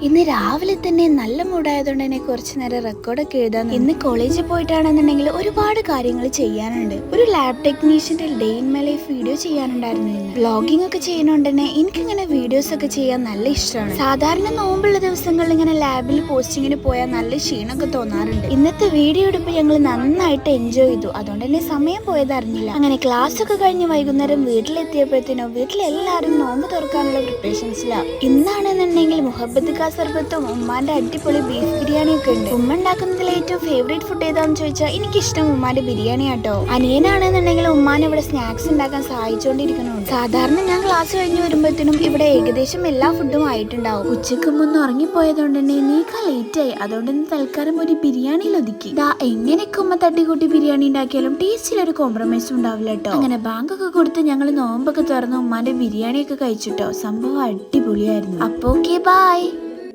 ഇന്ന് രാവിലെ തന്നെ നല്ല മൂഡായതുകൊണ്ട് തന്നെ കുറച്ചു നേരം റെക്കോർഡൊക്കെ എഴുതാൻ. ഇന്ന് കോളേജിൽ പോയിട്ടാണെന്നുണ്ടെങ്കിൽ ഒരുപാട് കാര്യങ്ങൾ ചെയ്യാനുണ്ട്. ഒരു ലാബ് ടെക്നീഷ്യന്റെ day in my life video ചെയ്യാനുണ്ടായിരുന്നു. വ്ളോഗിംഗ് ഒക്കെ ചെയ്യുന്നോണ്ട് തന്നെ എനിക്കിങ്ങനെ വീഡിയോസ് ഒക്കെ ചെയ്യാൻ നല്ല ഇഷ്ടമാണ്. സാധാരണ നോമ്പുള്ള ദിവസങ്ങളിൽ ഇങ്ങനെ ലാബിൽ പോസ്റ്റിങ്ങിന് പോയാൽ നല്ല ക്ഷീണമൊക്കെ തോന്നാറുണ്ട്. ഇന്നത്തെ വീഡിയോ എടുപ്പ് ഞങ്ങൾ നന്നായിട്ട് എൻജോയ് ചെയ്തു. അതുകൊണ്ട് തന്നെ സമയം പോയത് അറിഞ്ഞില്ല. അങ്ങനെ ക്ലാസ് ഒക്കെ കഴിഞ്ഞ് വൈകുന്നേരം വീട്ടിലെത്തിയപ്പോഴത്തേനോ വീട്ടിലെല്ലാവരും നോമ്പ് തുറക്കാനുള്ള പ്രിപ്പറേഷൻസിലാണ്. ഇന്നാണെന്നുണ്ടെങ്കിൽ മുഹബത്ത് സർബത്തും ഉമ്മാന്റെ അടിപൊളി ബീഫ് ബിരിയാണി ഒക്കെ ഉണ്ട്. ഉമ്മ ഉണ്ടാക്കുന്നതിൽ ഏറ്റവും ഫേവറേറ്റ് ഫുഡ് ഏതാന്ന് ചോദിച്ചാൽ എനിക്കിഷ്ടം ഉമ്മാന്റെ ബിരിയാണി ആട്ടോ. അനിയനാണെന്നുണ്ടെങ്കിൽ ഉമ്മാനെ ഇവിടെ സ്നാക്സ് ഉണ്ടാക്കാൻ സഹായിച്ചുകൊണ്ടിരിക്കുന്നുണ്ട്. സാധാരണ ഞാൻ ക്ലാസ് കഴിഞ്ഞ് വരുമ്പോഴത്തേനും ഇവിടെ ഏകദേശം എല്ലാ ഫുഡും ആയിട്ടുണ്ടാവും. ഉച്ചക്ക് മുന്ന് ഉറങ്ങിപ്പോയതുകൊണ്ട് തന്നെ നീക്കാൻ ലേറ്റ് ആയി. അതുകൊണ്ട് തന്നെ തൽക്കാലം ഒരു ബിരിയാണിയിൽ ഒതുക്കി. എങ്ങനെയൊക്കെ ഉമ്മ തട്ടിക്കൂട്ടി ബിരിയാണി ഉണ്ടാക്കിയാലും ടേസ്റ്റിൽ ഒരു കോംപ്രമൈസും ഉണ്ടാവില്ല കേട്ടോ. അങ്ങനെ ബാങ്കൊക്കെ കൊടുത്ത് ഞങ്ങൾ നോമ്പൊക്കെ തുറന്ന് ഉമ്മാന്റെ ബിരിയാണിയൊക്കെ കഴിച്ചിട്ടോ. സംഭവം അടിപൊളിയായിരുന്നു. അപ്പൊ ഓക്കെ, ബൈ.